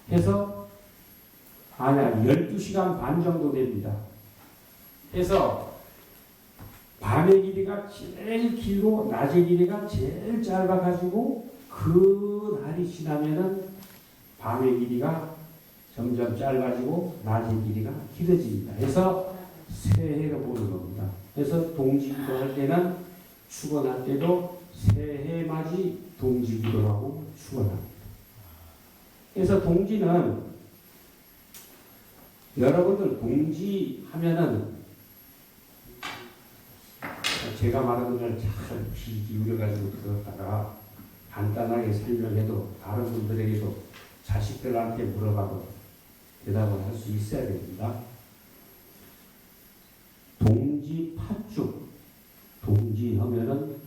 해서 아니야 12시간 반 정도 됩니다. 해서 밤의 길이가 제일 길고 낮의 길이가 제일 짧아가지고 그 날이 지나면은 밤의 길이가 점점 짧아지고 낮의 길이가 길어집니다. 그래서 새해로 보는 겁니다. 그래서 동지기도 할 때는 축원할 때도 새해맞이 동지기도라고 축원합니다. 그래서 동지는 여러분들 동지 하면은 제가 말하는 걸 잘 귀 기울여가지고 들었다가 간단하게 설명해도 다른 분들에게도 자식들한테 물어봐도 대답을 할 수 있어야 됩니다. 동지 팥죽, 동지 하면은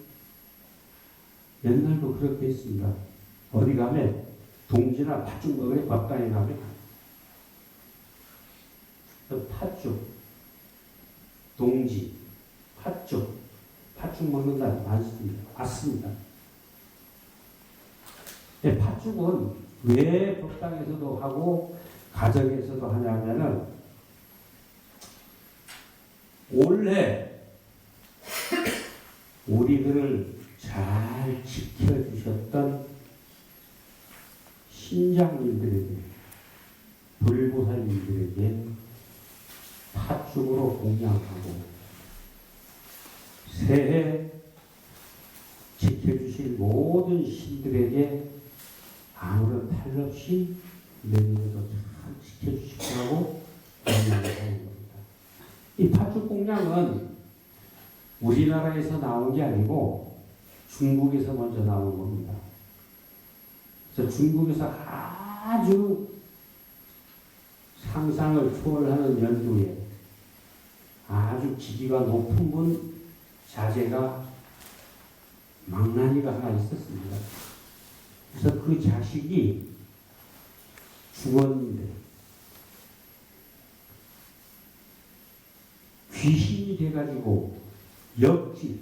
옛날도 그렇게 했습니다. 어디 가면 동지나 팥죽 먹으러 밥당에 가면 팥죽, 동지, 팥죽, 팥죽 먹는 날 맞습니다. 팥죽은 왜 법당에서도 하고 가정에서도 하냐면은 올해 우리들을 잘 지켜주셨던 신장님들에게, 불보살님들에게 팥죽으로 공양하고 새해 지켜주실 모든 신들에게 아무런 탈 없이 내년에도 잘 지켜주시라고 공양을 하는 겁니다. 이 팥죽 공양은 우리나라에서 나온 게 아니고 중국에서 먼저 나온 겁니다. 그래서 중국에서 아주 상상을 초월하는 연도에 아주 직위가 높은 분 자제가 망나니가 하나 있었습니다. 그래서 그 자식이 죽었는데 귀신이 돼가지고 역질,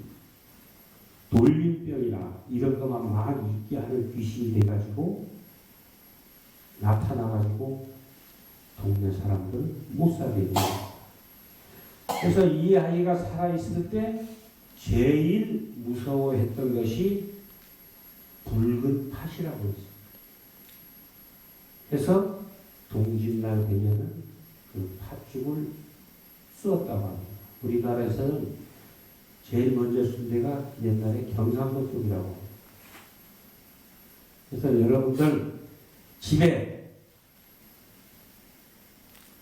돌림병이나 이런 것만 막 있게 하는 귀신이 돼가지고 나타나가지고 동네 사람들 못 살게 됩니다. 그래서 이 아이가 살아있을 때 제일 무서워했던 것이 붉은 팥이라고 했어요. 그래서 동짓날 되면은 그 팥죽을 쏘았다고 합니다. 우리나라에서는 제일 먼저 쓴 데가 옛날에 경상도 쪽이라고 합니다. 그래서 여러분들 집에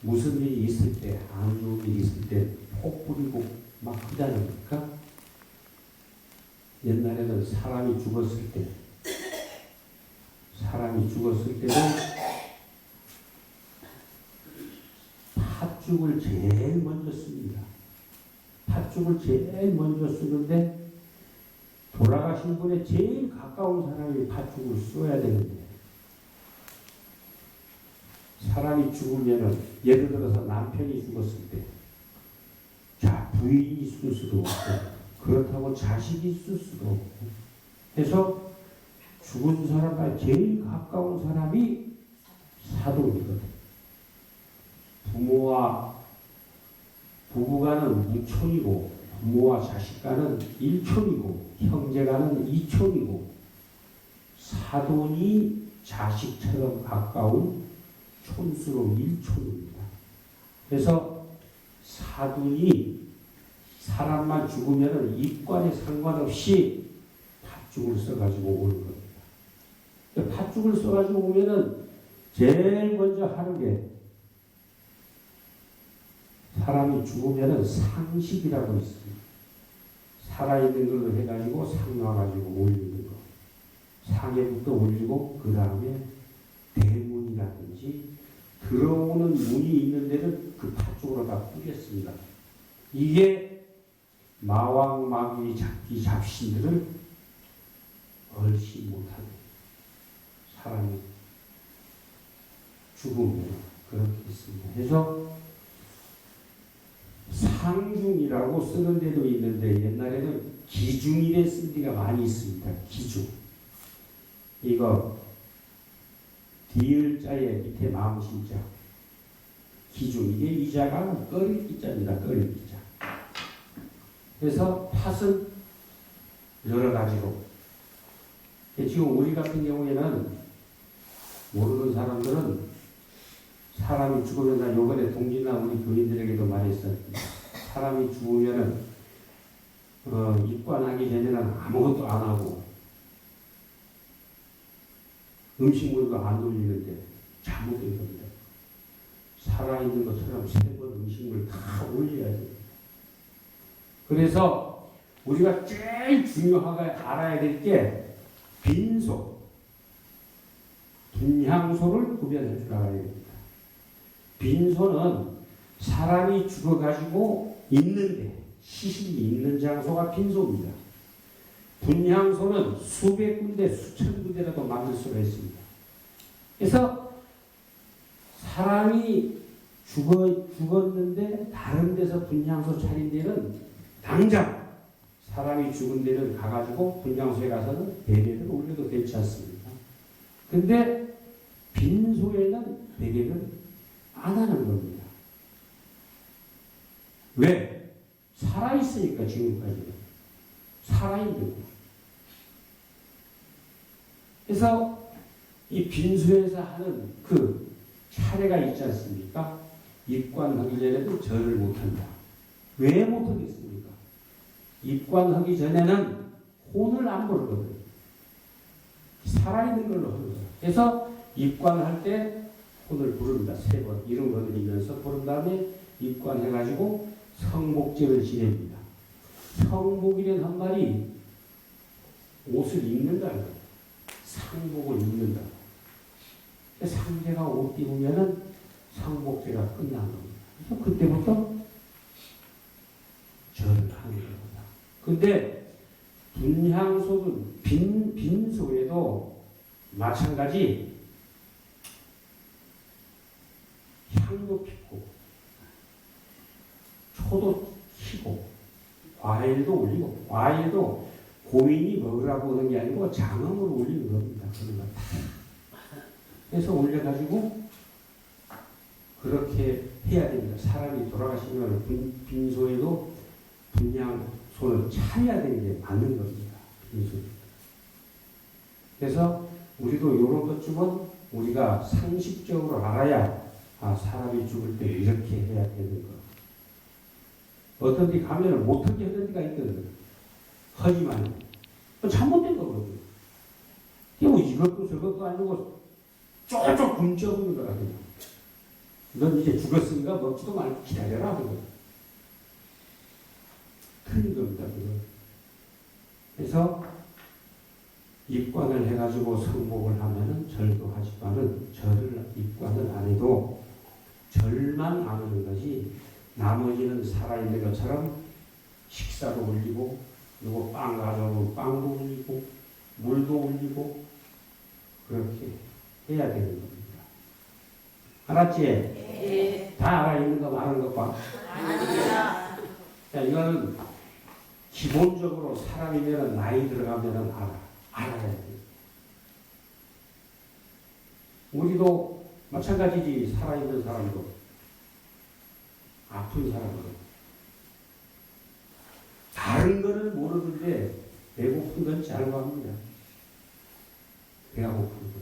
무슨 일이 있을 때, 안 좋은 일이 있을 때 폭 뿌리고 막 하지 않습니까? 옛날에는 사람이 죽었을 때는 팥죽을 제일 먼저 씁니다. 팥죽을 제일 먼저 쓰는데 돌아가신 분의 제일 가까운 사람이 팥죽을 써야 되는데 사람이 죽으면은 예를 들어서 남편이 죽었을 때 자 부인이 있을 수도 없고 그렇다고 자식이 있을 수도 없고 해서 죽은 사람과 제일 가까운 사람이 사돈이거든. 부부간은 무촌이고 부모와 자식간은 일촌이고 형제간은 이촌이고 사돈이 자식처럼 가까운 촌수로 일촌입니다. 그래서 사돈이 사람만 죽으면 입관에 상관없이 팥죽을 써가지고 오는 겁니다. 팥죽을 써가지고 오면은 제일 먼저 하는 게 사람이 죽으면은 상식이라고 있습니다. 살아있는 걸로 해가지고 상 놔가지고 올리는 거. 상에부터 올리고 그 다음에 대문이라든지 들어오는 문이 있는 데는 그 팥죽으로 다 뿌렸습니다. 이게 마왕, 마귀, 잡기, 잡신들을 얼씨 못하는 사람이 죽으면 그렇게 있습니다. 그래서 상중이라고 쓰는 데도 있는데 옛날에는 기중이래 쓴 데가 많이 있습니다. 기중. 이거 디을자의 밑에 마음심자 기중 이게 이자가 끓일 기자입니다. 끓일 기자. 그래서 팥은 여러 가지로 지금 우리 같은 경우에는 모르는 사람들은 사람이 죽으면 나 요번에 동지나 우리 교인들에게도 말했어요. 사람이 죽으면은 입관하기 전에는 아무것도 안 하고 음식물도 안 돌리는데 잘못된 겁니다. 살아있는 것처럼 세 번 음식물 다 올려야 됩니다. 그래서 우리가 제일 중요하게 알아야 될 게 빈소, 분향소를 구별해 줄 알아야 됩니다. 빈소는 사람이 죽어가지고 있는데 시신이 있는 장소가 빈소입니다. 분향소는 수백 군데, 수천 군데라도 만들 수가 있습니다. 그래서 사람이 죽었는데 다른 데서 분향소 차린 데는 당장 사람이 죽은 데는 가가지고 분향소에 가서는 베개를 올려도 되지 않습니까? 근데 빈소에는 베개를 안 하는 겁니다. 왜? 살아있으니까 지금까지. 살아있는 거. 그래서 이 빈소에서 하는 그 차례가 있지 않습니까? 입관하기 전에도 절을 못한다. 왜 못하겠습니까? 입관하기 전에는 혼을 안 부르거든요. 살아있는 걸로 하는 거예요. 그래서 입관할 때 혼을 부릅니다. 3번. 이름 거드리면서 부른 다음에 입관해가지고 성복제를 지냅니다. 성복이라는 한 말이 옷을 입는다. 상복을 입는다. 상제가 옷 입으면은 성복제가 끝난 겁니다. 그래서 그때부터 절을 하는 겁니다. 근데 분향소는 빈소에도 마찬가지 향도 피고 초도 키고 과일도 올리고 과일도 고인이 먹으라고 하는 게 아니고 장엄으로 올리는 겁니다. 그래서 올려가지고 그렇게 해야 됩니다. 사람이 돌아가시면 빈소에도 분향소를 차려야 되는 게 맞는 겁니다. 빈소. 그래서 우리도 이런 것쯤은 우리가 상식적으로 알아야 사람이 죽을 때 이렇게 해야 되는 거. 어떤 데 가면은 못하게 하는 데가 있거든요. 하지만 잘못된 거거든요. 뭐 이것도 저것도 아니고 쪼쪼 굶겨보는 거라 그냥. 넌 이제 죽었으니까 먹지도 말고 기다려라. 그거. 틀린 겁니다. 그거. 그래서 입관을 해가지고 성복을 하면은 절도 하지만은 절을 입관을 안 해도 절만 안 하는 것이 나머지는 살아있는 것처럼 식사도 올리고 누구 빵 가져오면 빵도 올리고 물도 올리고 그렇게 해야 되는 겁니다. 알았지? 네. 다 알아있는 거 많은 것 봐. 아니야. 자, 이거는 기본적으로 사람이면 나이 들어가면 알아야 돼. 우리도 마찬가지지. 살아있는 사람도 아픈 사람도 다른 거는 모르는데 배고픈 건 잘 갑니다. 배가 고픈 거.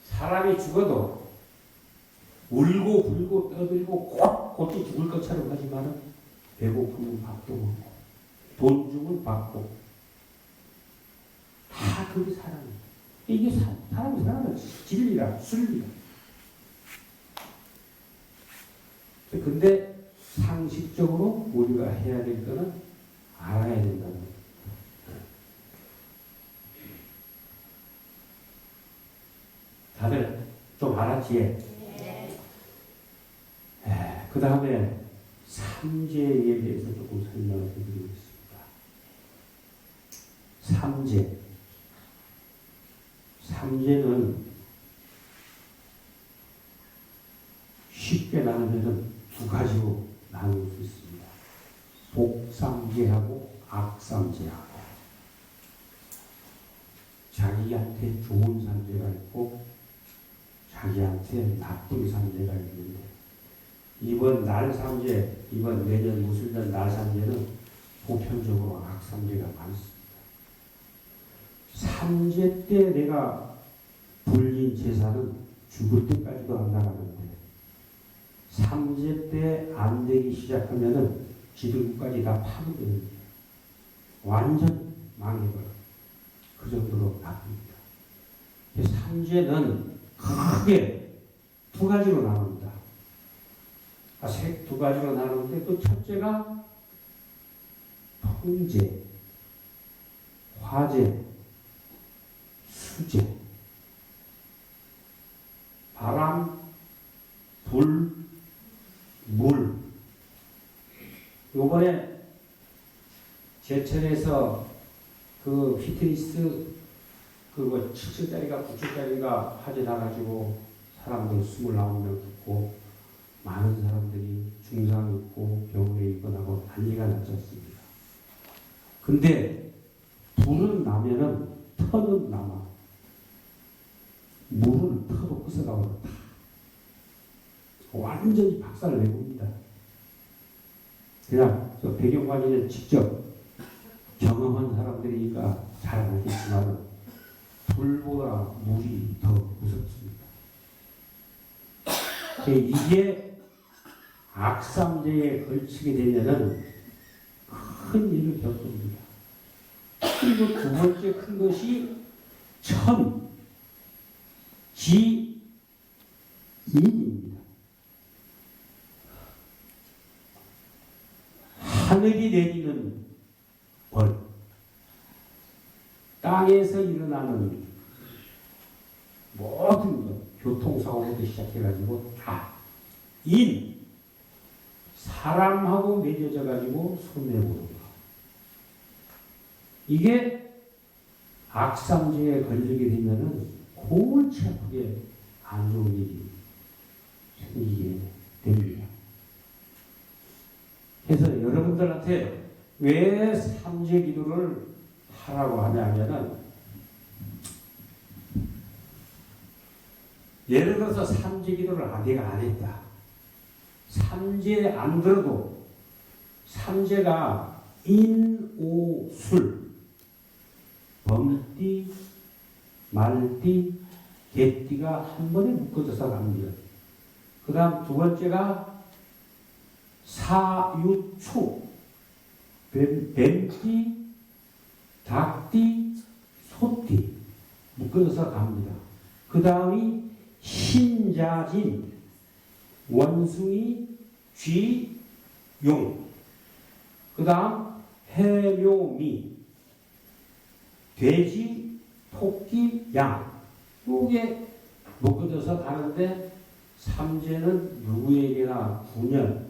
사람이 죽어도 울고 불고 떠들고 곧 죽을 것처럼 하지만은 배고프면 밥도 먹고 돈 주면 받고 다 그게 사람이에요. 이게 사람이 사람은 진리라 순리라. 근데 상식적으로 우리가 해야 될 거는 알아야 된다는 거예요. 다들 좀 알았지? 네. 그 다음에 삼재에 대해서 조금 설명을 해드리겠습니다. 삼재는 쉽게 나누면 두 가지로 나눌 수 있습니다. 복삼재하고 악삼재하고 자기한테 좋은 삼재가 있고 자기한테 나쁜 삼재가 있는데 이번 날삼재, 이번 내년 무술년 날삼재는 보편적으로 악삼재가 많습니다. 삼재 때 내가 불린 제사는 죽을 때까지도 안 나가는데 삼재 때 안 되기 시작하면은 지들국까지 다 파괴되는 거예요. 완전 망해버려. 그 정도로 나쁩니다. 삼재는 크게 두 가지로 나눕니다. 두 가지로 나누는데 그 첫째가 통재, 화재, 수재, 바람, 불, 물. 요번에 제천에서 그 피트니스 그거 7층짜리가 9층짜리가 화재 나가지고 사람들 29명 죽고 많은 사람들이 중상 입고 병원에 입원하고 난리가 났지 않습니까? 근데 불은 나면은 터는 남아. 물은 터도 부숴가 버렸다. 완전히 박살을 내봅니다. 그냥 저 배경관리는 직접 경험한 사람들이니까 잘 알겠지만 불보다 물이 더 무섭습니다. 이게 악삼재에 걸치게 되면은 큰 일을 겪습니다. 그리고 두 번째 큰 것이 천지인입니다. 하늘이 내리는 벌, 땅에서 일어나는 모든 것, 교통사고부터 시작해가지고 다 사람하고 맺어져가지고 손해보는 것. 이게 악삼재에 걸리게 되면은 골치 아프게 안 좋은 일이 생기게 됩니다. 그래서 여러분들한테 왜 삼재 기도를 하라고 하냐면은 예를 들어서 삼재 기도를 내가 안 했다. 삼재 안 들어도 삼재가 인오술 범띠, 말띠, 개띠가 한 번에 묶어져서 갑니다. 그 다음 두 번째가 사유추, 뱀띠, 닭띠, 소띠 묶어져서 갑니다. 그 다음이 신자진, 원숭이, 쥐, 용. 그 다음 해묘미, 돼지, 토끼, 양. 이게 묶어져서 가는데 삼재는 누구에게나 9년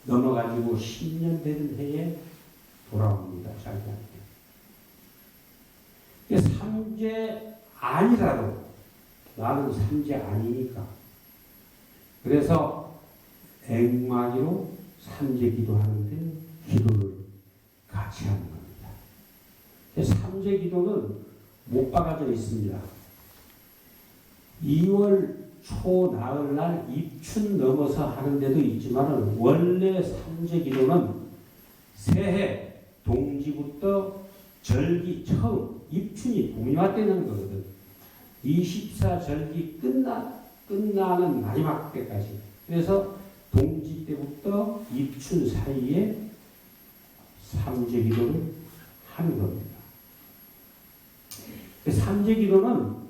넘어가지고 10년 되는 해에 돌아옵니다. 자기한테. 삼재 아니라도 나는 삼재 아니니까. 그래서 앵마기로 삼재 기도하는데 기도를 같이 하는 겁니다. 삼재 기도는 못 박아져 있습니다. 2월 초 나흘날 입춘 넘어서 하는 데도 있지만 원래 삼재 기도는 새해 동지부터 절기 처음 입춘이 동요화 때는 거거든. 24절기 끝나는 마지막 때까지. 그래서 동지 때부터 입춘 사이에 삼재 기도를 하는 겁니다. 삼재 기도는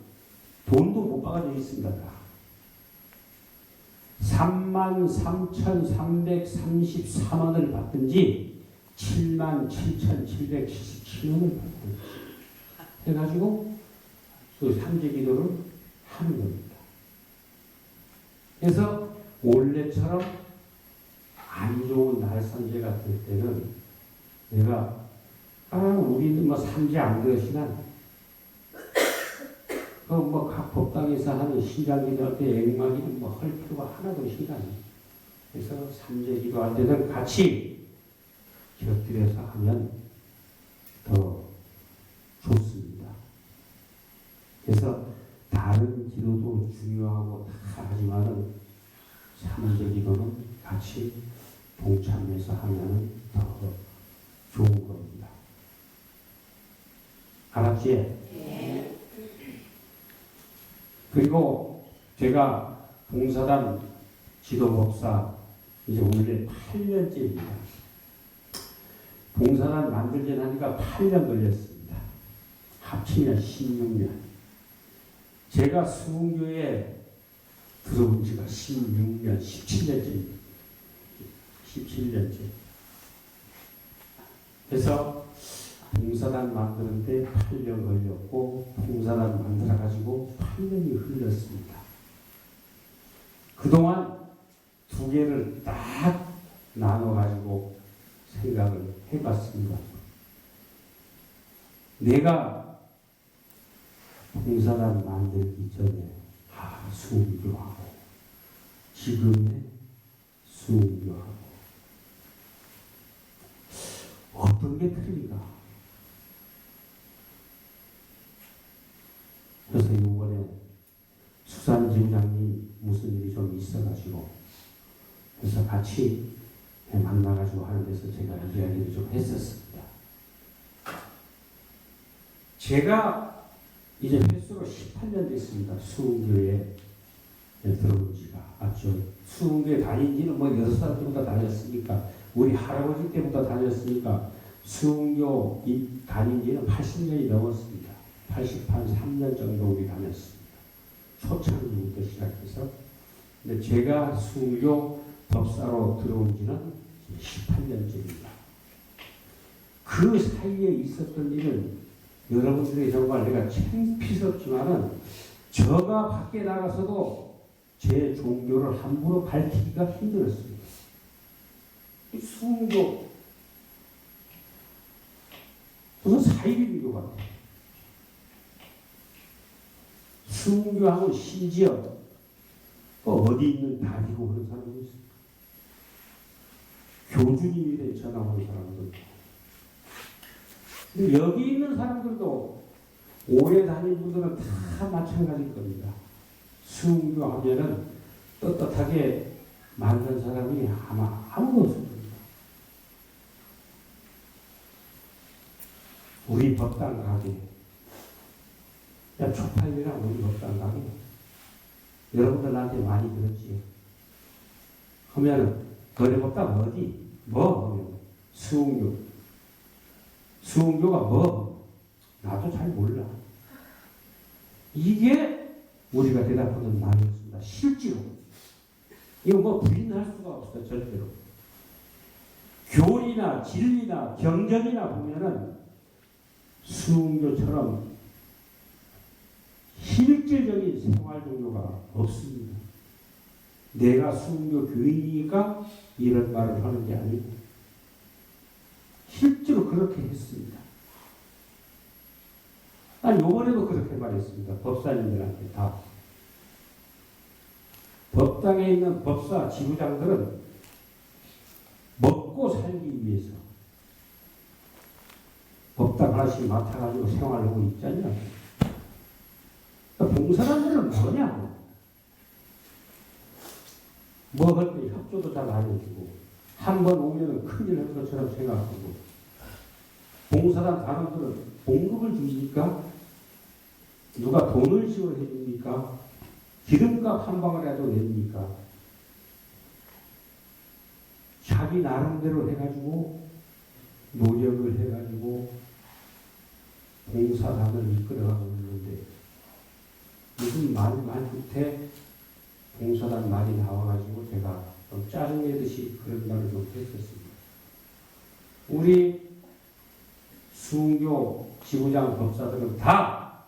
돈도 못 박아져 있습니다. 33,334원을 받든지 77,777원을 받든지 해가지고 그 삼재 기도를 하는 겁니다. 그래서 원래처럼 안 좋은 날삼재 같을 때는 내가 우리는 뭐 삼재 안 그러시나 각 법당에서 하는 신장기도 때 앵마기는 뭐 할 필요가 하나도 없습니다. 그래서 삼재 기도할 때는 같이 곁들여서 하면 더 좋습니다. 그래서 다 다른 기도도 중요하고 다 하지만은 삼위일체 기도는 같이 동참해서 하면은 더 좋은 겁니다. 알았지? 네. 그리고 제가 봉사단 지도법사 이제 올해 8년째입니다. 봉사단 만들기 하니까 8년 걸렸습니다. 합치면 16년. 제가 수흥교에 들어온 지가 16년, 17년째입니다. 17년째. 그래서 봉사단 만드는데 8년 걸렸고 봉사단 만들어가지고 8년이 흘렀습니다. 그동안 두 개를 딱 나눠가지고 생각을 해봤습니다. 내가 봉사단 만들기 전에 수흥교하고 지금의 수흥교하고 어떤 게 틀린가? 그래서 이번에 수산지부장님 무슨 일이 좀 있어가지고 그래서 같이 만나가지고 하는 데서 제가 이야기를 좀 했었습니다. 제가 이제 횟수로 18년 됐습니다. 수흥교에 들어온 지가. 맞죠? 수흥교에 다닌 지는 뭐 6살 때부터 다녔으니까 우리 할아버지 때부터 다녔으니까 수흥교 다닌 지는 80년이 넘었습니다. 83년 정도 우리 다녔습니다. 초창기부터 시작해서. 근데 제가 수흥교 법사로 들어온 지는 18년째입니다. 그 사이에 있었던 일은 여러분들이 정말 내가 창피스럽지만은 저가 밖에 나가서도 제 종교를 함부로 밝히기가 힘들었습니다. 수흥교 무슨 사이비교 같아요. 수흥교하고 심지어 어디 있는 닭이고 그런 사람도 있습니다. 교주님이 된 전화 오는 사람도 있고 여기 있는 사람들도 오래 다닌 분들은 다 마찬가지일 겁니다. 수흥교 하면은 떳떳하게 만든 사람이 아마 아무도 없을 겁니다. 우리 법당 가게 야 초파일이랑 우리 법당 가게 여러분들 나한테 많이 들었지. 하면은 너네 법당 어디? 뭐? 수흥교. 수흥교가 뭐? 나도 잘 몰라. 이게 우리가 대답하는 말이었습니다. 실제로. 이거 뭐 부인할 수가 없어요. 절대로. 교리나 진리나 경전이나 보면은 수흥교처럼 실질적인 생활 종교가 없습니다. 내가 수흥교 교인이니까 이런 말을 하는 게 아니고 실제로 그렇게 했습니다. 난 요번에도 그렇게 말했습니다. 법사님들한테 다. 법당에 있는 법사 지부장들은 먹고 살기 위해서 법당 하나씩 맡아가지고 생활하고 있잖냐. 봉사단들은 뭐냐? 뭐 할 때 협조도 잘 안 해주고 한 번 오면은 큰일 한 것처럼 생각하고 봉사단 단원들은 봉급을 줍니까? 누가 돈을 지원해 줍니까? 기름값 한 방울이라도 냅니까? 자기 나름대로 해가지고 노력을 해가지고 봉사단을 이끌어가고 있는데 무슨 말 끝에 봉사단 말이 나와가지고 제가 좀 짜증내듯이 그런 말을 좀 했었습니다. 우리 수흥교 지부장 법사들은 다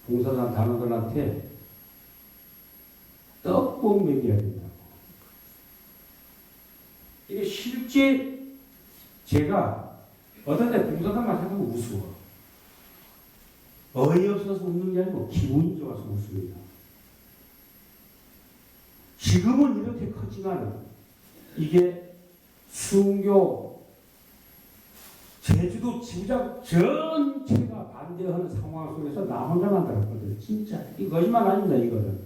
봉사단 단원들한테 떡국 먹여야 된다고. 이게 실제 제가 어떤 때 봉사단만 생각하면 우스워. 어이없어서 웃는 게 아니고 기분이 좋아서 웃습니다. 지금은 이렇게 컸지만 이게 수흥교 제주도 지구장 전체가 반대하는 상황 속에서 나 혼자 만들었거든. 진짜. 이 거짓말 아닙니다, 이거는.